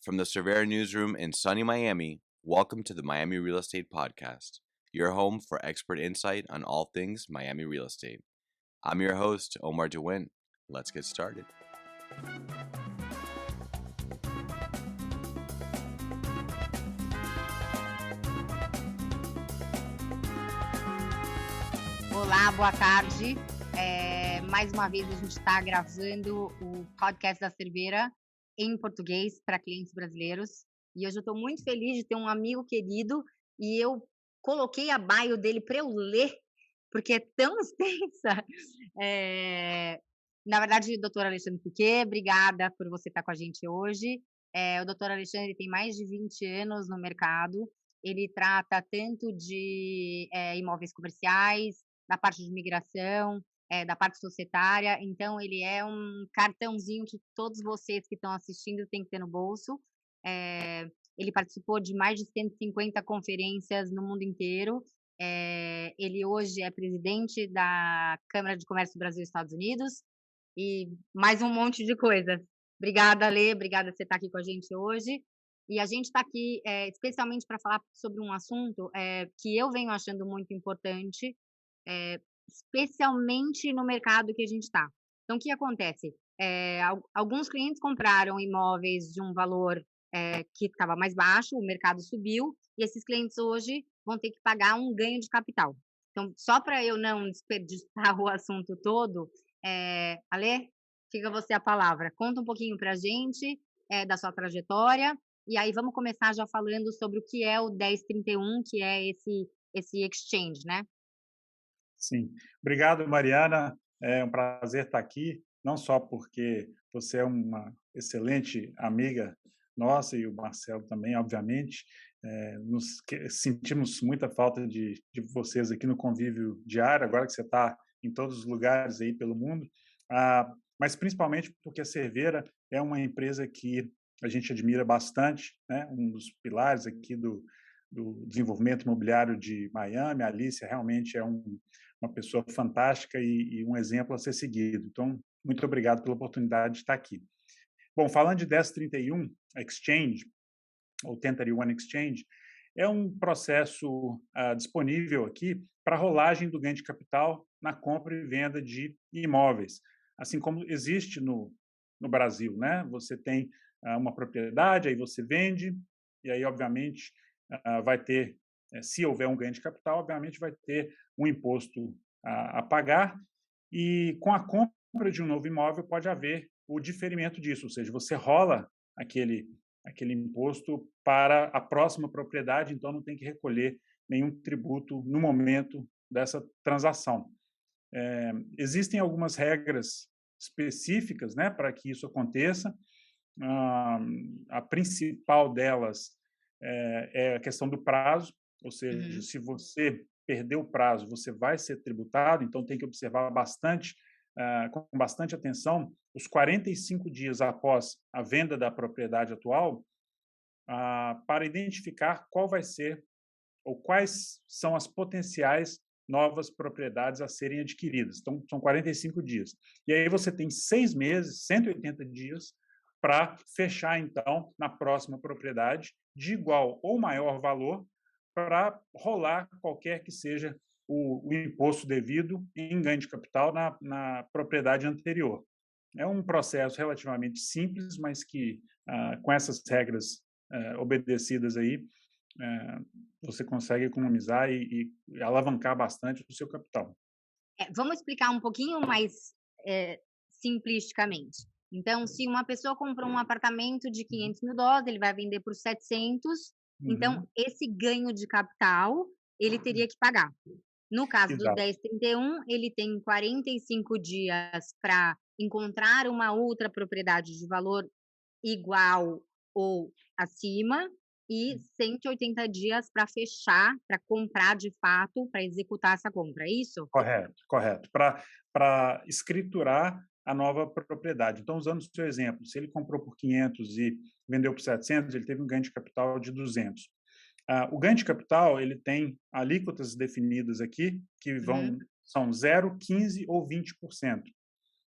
From the Cervera newsroom in sunny Miami, welcome to the Miami Real Estate Podcast, your home for expert insight on all things Miami real estate. I'm your host, Omar DeWint. Let's get started. Olá, boa tarde. Mais uma vez a gente está gravando o podcast da Cervera em português para clientes brasileiros. E hoje eu estou muito feliz de ter um amigo querido e eu coloquei a bio dele para eu ler, porque é tão extensa. Na verdade, doutor Alexandre Piquet, obrigada por você estar com a gente hoje. O doutor Alexandre tem mais de 20 anos no mercado. Ele trata tanto de imóveis comerciais, da parte de migração, da parte societária. Então, ele é um cartãozinho que todos vocês que estão assistindo têm que ter no bolso. Ele participou de mais de 150 conferências no mundo inteiro. Ele hoje é presidente da Câmara de Comércio do Brasil e Estados Unidos e mais um monte de coisas. Obrigada, Lê, obrigada por você estar aqui com a gente hoje. E a gente está aqui especialmente para falar sobre um assunto que eu venho achando muito importante, especialmente no mercado que a gente está. Então, o que acontece? Alguns clientes compraram imóveis de um valor que estava mais baixo, o mercado subiu, e esses clientes hoje vão ter que pagar um ganho de capital. Então, só para eu não desperdiçar o assunto todo, Ale, fica você a palavra. Conta um pouquinho para a gente da sua trajetória, e aí vamos começar já falando sobre o que é o 1031, que é esse exchange, né? Sim. Obrigado, Mariana. É um prazer estar aqui, não só porque você é uma excelente amiga nossa e o Marcelo também, obviamente. Sentimos muita falta de vocês aqui no convívio diário, agora que você está em todos os lugares aí pelo mundo, mas principalmente porque a Cervera é uma empresa que a gente admira bastante, né? Um dos pilares aqui do desenvolvimento imobiliário de Miami. A Alicia realmente é uma pessoa fantástica e um exemplo a ser seguido. Então, muito obrigado pela oportunidade de estar aqui. Bom, falando de 1031 Exchange, ou 1031 Exchange, é um processo disponível aqui para rolagem do ganho de capital na compra e venda de imóveis, assim como existe no Brasil, né? Você tem uma propriedade, aí você vende, e aí, obviamente, vai ter, se houver um ganho de capital, obviamente vai ter um imposto a pagar, e com a compra de um novo imóvel pode haver o diferimento disso, ou seja, você rola aquele imposto para a próxima propriedade, então não tem que recolher nenhum tributo no momento dessa transação. Existem algumas regras específicas, né, para que isso aconteça. A principal delas é a questão do prazo, ou seja, se você perder o prazo, você vai ser tributado, então tem que observar bastante, com bastante atenção, os 45 dias após a venda da propriedade atual, para identificar qual vai ser ou quais são as potenciais novas propriedades a serem adquiridas. Então, são 45 dias. E aí você tem 6 meses, 180 dias, para fechar, então, na próxima propriedade de igual ou maior valor para rolar qualquer que seja o imposto devido em ganho de capital na propriedade anterior. É um processo relativamente simples, mas que, com essas regras obedecidas aí, você consegue economizar e alavancar bastante o seu capital. Vamos explicar um pouquinho mais simplificamente. Então, se uma pessoa comprou um apartamento de $500 mil, ele vai vender por 700, então esse ganho de capital ele teria que pagar. No caso do 1031, ele tem 45 dias para encontrar uma outra propriedade de valor igual ou acima e 180 dias para fechar, para comprar de fato, para executar essa compra, é isso? Correto. Para escriturar a nova propriedade. Então, usando o seu exemplo, se ele comprou por 500 e vendeu por 700, ele teve um ganho de capital de 200. O ganho de capital, ele tem alíquotas definidas aqui, que são 0, 15% ou 20%.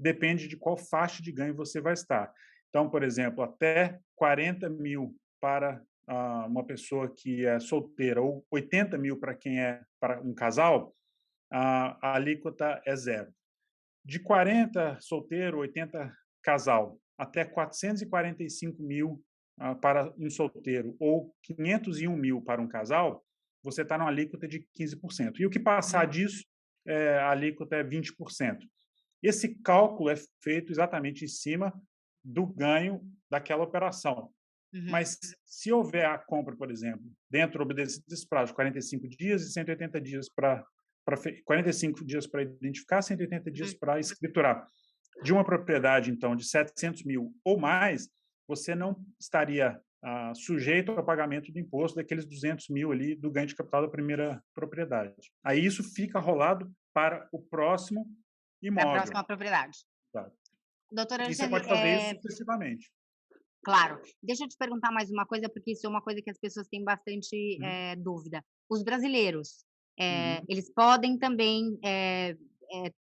Depende de qual faixa de ganho você vai estar. Então, por exemplo, até 40 mil para uma pessoa que é solteira ou 80 mil para quem é para um casal, a alíquota é zero. De 40 solteiro, 80 casal, até 445 mil para um solteiro ou 501 mil para um casal, você está numa alíquota de 15%. E o que passar disso, a alíquota é 20%. Esse cálculo é feito exatamente em cima do ganho daquela operação. Mas se houver a compra, por exemplo, dentro desses prazos, 45 dias e 180 dias para 45 dias para identificar, 180 dias para escriturar. De uma propriedade, então, de 700 mil ou mais, você não estaria sujeito ao pagamento do imposto daqueles 200 mil ali do ganho de capital da primeira propriedade. Aí isso fica rolado para o próximo imóvel. Da próxima propriedade. Tá. Doutora E você Alexandre, pode fazer isso sucessivamente. claro. Deixa eu te perguntar mais uma coisa, porque isso é uma coisa que as pessoas têm bastante dúvida. Os brasileiros, eles podem também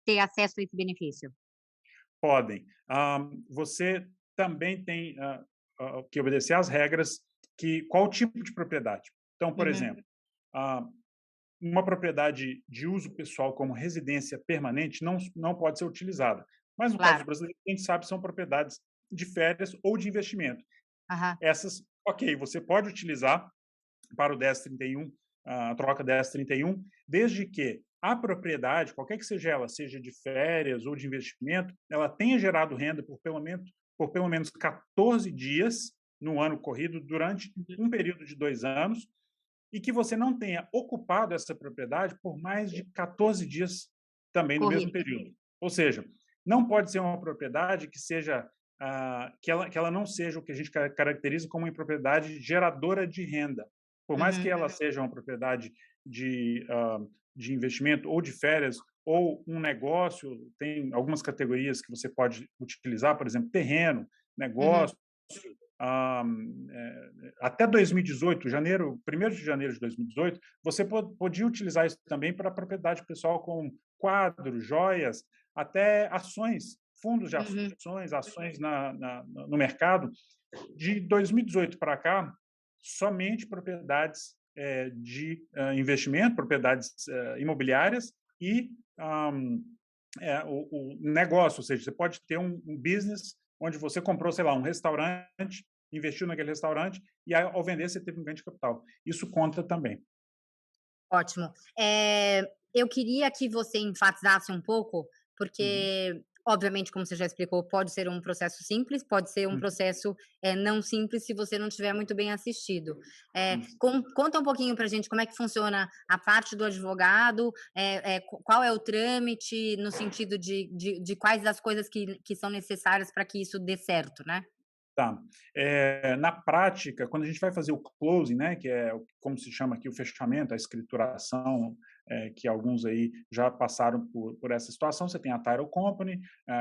ter acesso a esse benefício? Podem. Você também tem que obedecer às regras qual tipo de propriedade. Então, por exemplo, uma propriedade de uso pessoal como residência permanente não pode ser utilizada. Mas, no caso brasileiro, a gente sabe que são propriedades de férias ou de investimento. Essas, ok, você pode utilizar para o 1031, a troca 1031, desde que a propriedade, qualquer que seja ela, seja de férias ou de investimento, ela tenha gerado renda por pelo menos 14 dias no ano corrido, durante um período de 2 anos, e que você não tenha ocupado essa propriedade por mais de 14 dias também no mesmo período. Ou seja, não pode ser uma propriedade que seja que ela não seja o que a gente caracteriza como uma propriedade geradora de renda. Por mais que ela seja uma propriedade de investimento ou de férias ou um negócio, tem algumas categorias que você pode utilizar, por exemplo, terreno, negócio. Até 2018, 1º de janeiro de 2018, você podia utilizar isso também para propriedade pessoal com quadros, joias, até ações, fundos de ações no mercado. De 2018 para cá, somente propriedades de investimento, propriedades imobiliárias e o negócio, ou seja, você pode ter um business onde você comprou, sei lá, um restaurante, investiu naquele restaurante e ao vender você teve um ganho de capital. Isso conta também. Ótimo. Eu queria que você enfatizasse um pouco, porque, obviamente, como você já explicou, pode ser um processo simples, pode ser um processo não simples se você não estiver muito bem assistido. Conta um pouquinho para a gente como é que funciona a parte do advogado, qual é o trâmite, no sentido de quais as coisas que são necessárias para que isso dê certo, né? Tá. Na prática, quando a gente vai fazer o closing, né, que é como se chama aqui o fechamento, a escrituração, que alguns aí já passaram por essa situação, você tem a Title Company,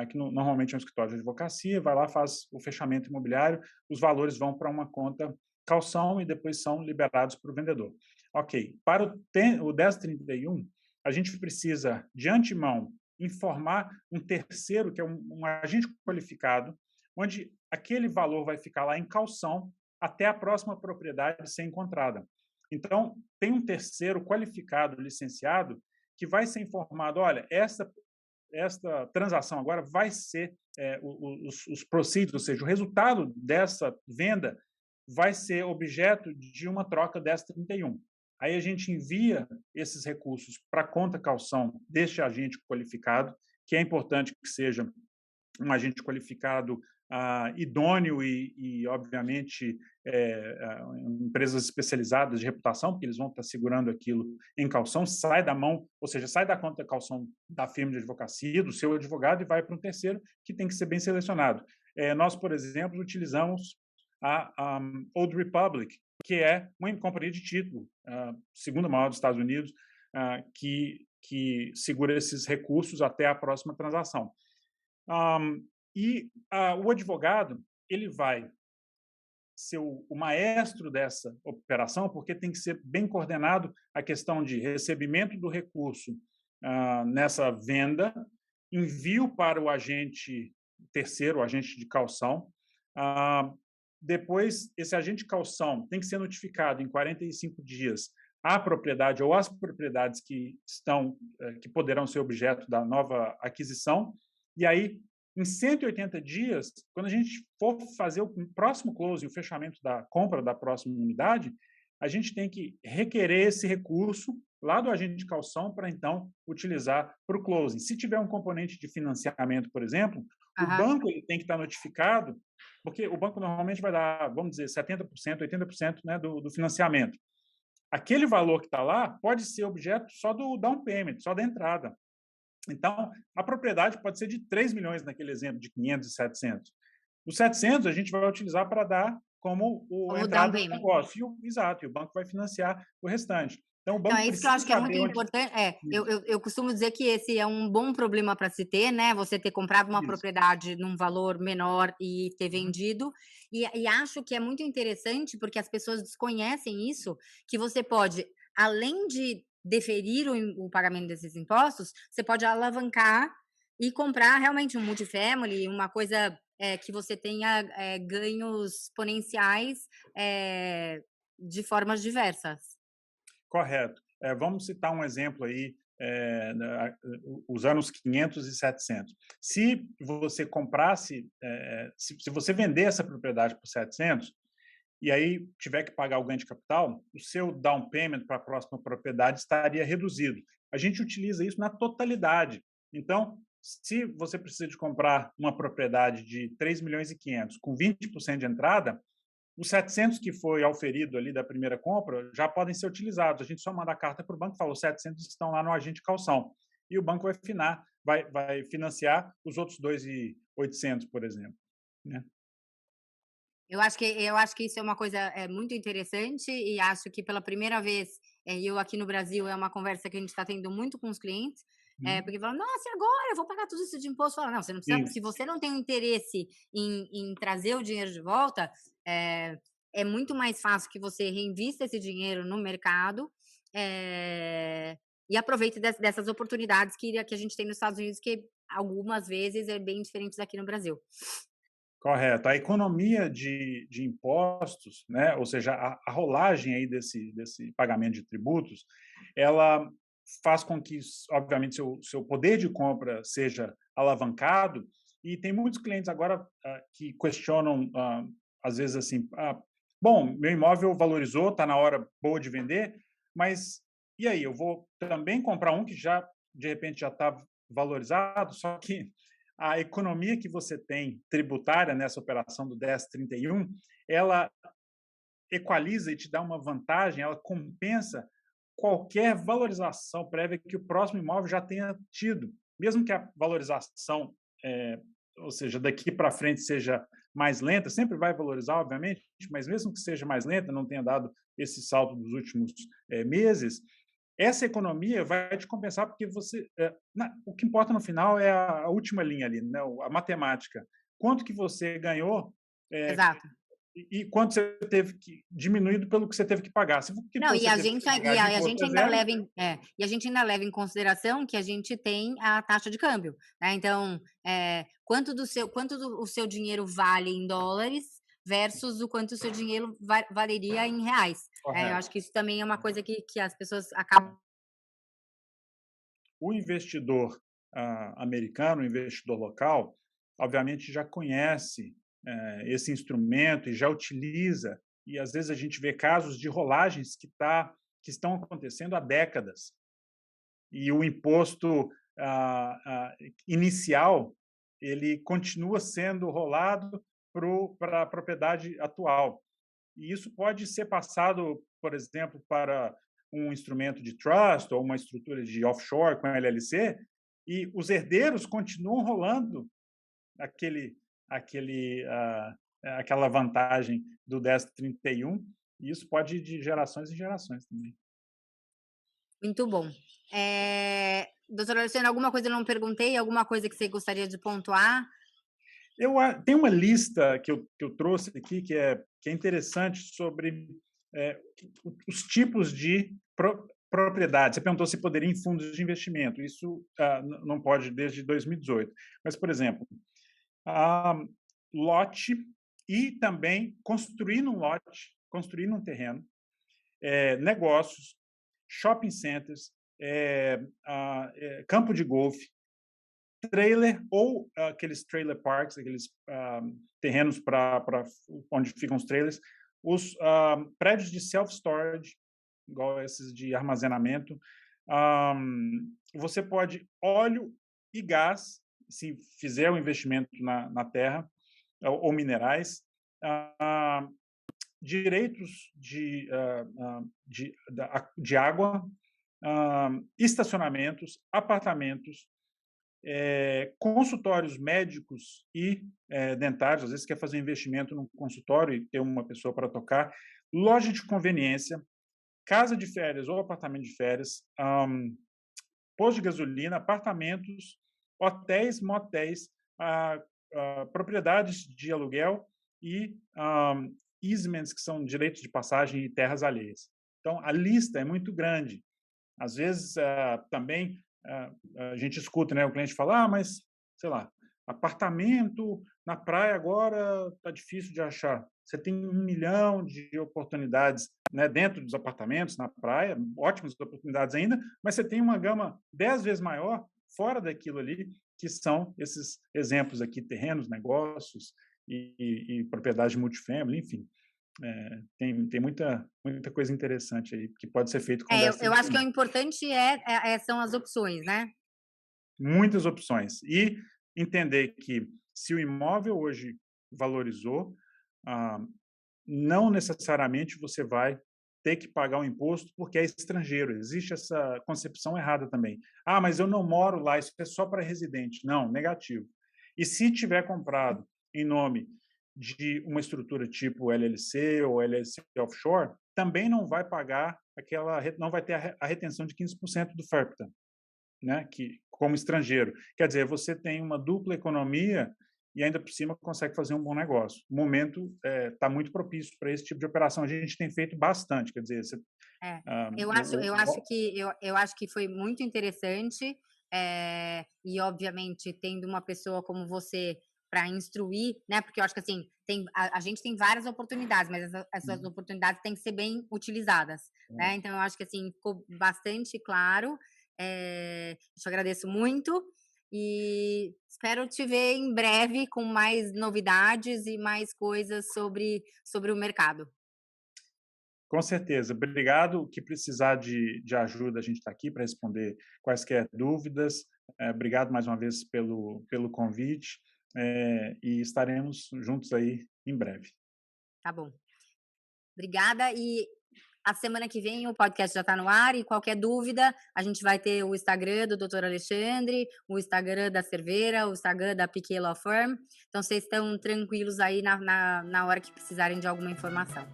que normalmente é um escritório de advocacia, vai lá, faz o fechamento imobiliário, os valores vão para uma conta calção e depois são liberados para o vendedor. Ok. Para o 1031, a gente precisa, de antemão, informar um terceiro, que é um agente qualificado, onde aquele valor vai ficar lá em calção até a próxima propriedade ser encontrada. Então, tem um terceiro qualificado, licenciado, que vai ser informado, olha, esta transação agora vai ser, os proceeds, ou seja, o resultado dessa venda vai ser objeto de uma troca 1031. Aí a gente envia esses recursos para a conta calção deste agente qualificado, que é importante que seja um agente qualificado idôneo e obviamente, empresas especializadas de reputação, porque eles vão estar segurando aquilo em calção, sai da mão, ou seja, sai da conta calção da firma de advocacia, do seu advogado, e vai para um terceiro que tem que ser bem selecionado. Nós, por exemplo, utilizamos a Old Republic, que é uma companhia de título, segunda maior dos Estados Unidos, que segura esses recursos até a próxima transação. O advogado, ele vai ser o maestro dessa operação, porque tem que ser bem coordenado a questão de recebimento do recurso nessa venda, envio para o agente terceiro, o agente de calção, Depois, esse agente de caução tem que ser notificado em 45 dias à propriedade ou às propriedades que poderão ser objeto da nova aquisição. E aí, em 180 dias, quando a gente for fazer o próximo closing, o fechamento da compra da próxima unidade, a gente tem que requerer esse recurso lá do agente de caução para, então, utilizar para o closing. Se tiver um componente de financiamento, por exemplo, o banco ele tem que estar notificado, porque o banco normalmente vai dar, vamos dizer, 70%, 80%, né, do financiamento. Aquele valor que está lá pode ser objeto só do down payment, só da entrada. Então, a propriedade pode ser de 3 milhões naquele exemplo, de 500 e 700. Os 700 a gente vai utilizar para dar como a entrada do negócio. Exato, e o banco vai financiar o restante. Então, o banco é isso que eu acho que é muito importante. Eu costumo dizer que esse é um bom problema para se ter, né? Você ter comprado uma propriedade num valor menor e ter vendido. E acho que é muito interessante, porque as pessoas desconhecem isso, que você pode, além de deferir o pagamento desses impostos, você pode alavancar e comprar realmente um multifamily, uma coisa que você tenha ganhos exponenciais de formas diversas. Correto. Vamos citar um exemplo aí, os anos 500 e 700. Se você comprasse, se você vender essa propriedade por 700, e aí tiver que pagar o ganho de capital, o seu down payment para a próxima propriedade estaria reduzido. A gente utiliza isso na totalidade. Então, se você precisa de comprar uma propriedade de 3 milhões e 500 com 20% de entrada, os 700 que foi auferido ali da primeira compra já podem ser utilizados. A gente só manda a carta para o banco e fala, os 700 estão lá no agente de caução. E o banco vai financiar os outros 2.800, por exemplo. Né? Eu acho que isso é uma coisa muito interessante e acho que pela primeira vez, eu aqui no Brasil, é uma conversa que a gente está tendo muito com os clientes, porque falam, nossa, e agora eu vou pagar tudo isso de imposto? Fala, não, você não precisa, se você não tem um interesse em trazer o dinheiro de volta, é muito mais fácil que você reinvista esse dinheiro no mercado e aproveite dessas oportunidades que a gente tem nos Estados Unidos, que algumas vezes é bem diferentes aqui no Brasil. Correto. A economia de impostos, né, ou seja, a rolagem aí desse pagamento de tributos, ela faz com que, obviamente, seu poder de compra seja alavancado, e tem muitos clientes agora que questionam, às vezes, assim, bom, meu imóvel valorizou, está na hora boa de vender, mas e aí, eu vou também comprar um que já, de repente, já está valorizado, só que a economia que você tem tributária nessa operação do 1031, ela equaliza e te dá uma vantagem, ela compensa qualquer valorização prévia que o próximo imóvel já tenha tido. Mesmo que a valorização, ou seja, daqui para frente seja mais lenta, sempre vai valorizar, obviamente, mas mesmo que seja mais lenta, não tenha dado esse salto dos últimos meses, essa economia vai te compensar porque o que importa no final é a última linha ali, né? A matemática. Quanto que você ganhou Exato. E quanto você teve que diminuído pelo que você teve que pagar. Não, e a gente ainda leva em consideração que a gente tem a taxa de câmbio, né? Então, quanto o seu dinheiro vale em dólares versus o quanto o seu dinheiro valeria em reais. Eu acho que isso também é uma coisa que as pessoas acabam. O investidor americano, o investidor local, obviamente já conhece esse instrumento e já utiliza, e às vezes a gente vê casos de rolagens que estão acontecendo há décadas. E o imposto inicial, ele continua sendo rolado para a propriedade atual. E isso pode ser passado, por exemplo, para um instrumento de trust ou uma estrutura de offshore com LLC, e os herdeiros continuam rolando aquela vantagem do 1031, e isso pode ir de gerações em gerações também. Muito bom. Doutora Alexandre, alguma coisa eu não perguntei? Alguma coisa que você gostaria de pontuar? Tem uma lista que eu trouxe aqui que é interessante sobre os tipos de propriedade. Você perguntou se poderia em fundos de investimento. Isso não pode desde 2018. Mas, por exemplo, lote e também construir num lote, construir num terreno, negócios, shopping centers, campo de golfe, trailer ou aqueles trailer parks, aqueles terrenos para onde ficam os trailers, os prédios de self-storage, igual esses de armazenamento. Você pode óleo e gás, se fizer o investimento na terra, ou minerais, direitos de água, estacionamentos, apartamentos, consultórios médicos e dentários. Às vezes quer fazer um investimento num consultório e ter uma pessoa para tocar, loja de conveniência, casa de férias ou apartamento de férias, posto de gasolina, apartamentos, hotéis, motéis, propriedades de aluguel e easements, que são direitos de passagem e terras alheias. Então, a lista é muito grande. Às vezes, também, a gente escuta, né, o cliente falar, mas, sei lá, apartamento na praia agora está difícil de achar. Você tem 1 milhão de oportunidades, né, dentro dos apartamentos, na praia, ótimas oportunidades ainda, mas você tem uma gama 10 vezes maior fora daquilo ali, que são esses exemplos aqui, terrenos, negócios e propriedade multifamily, enfim. Tem muita coisa interessante aí que pode ser feito com eu acho que o importante são as opções, né? Muitas opções. E entender que se o imóvel hoje valorizou, não necessariamente você vai ter que pagar o imposto porque é estrangeiro. Existe essa concepção errada também. Mas eu não moro lá, isso é só para residente. Não, negativo. E se tiver comprado em nome de uma estrutura tipo LLC ou LLC offshore, também não vai pagar não vai ter a retenção de 15% do FERPTA, né, que como estrangeiro. Quer dizer, você tem uma dupla economia e ainda por cima consegue fazer um bom negócio. O momento está muito propício para esse tipo de operação. A gente tem feito bastante, quer dizer, eu acho que foi muito interessante, e obviamente tendo uma pessoa como você para instruir, né? Porque eu acho que assim a gente tem várias oportunidades, mas essas oportunidades têm que ser bem utilizadas, né? Então eu acho que assim ficou bastante claro. Te agradeço muito e espero te ver em breve com mais novidades e mais coisas sobre o mercado. Com certeza. Obrigado. O que precisar de ajuda, a gente está aqui para responder quaisquer dúvidas. Obrigado mais uma vez pelo convite e estaremos juntos aí em breve. Tá bom. Obrigada e a semana que vem o podcast já está no ar e qualquer dúvida, a gente vai ter o Instagram do Dr. Alexandre, o Instagram da Cerveira, o Instagram da Piquet Law Firm. Então, vocês estão tranquilos aí na hora que precisarem de alguma informação.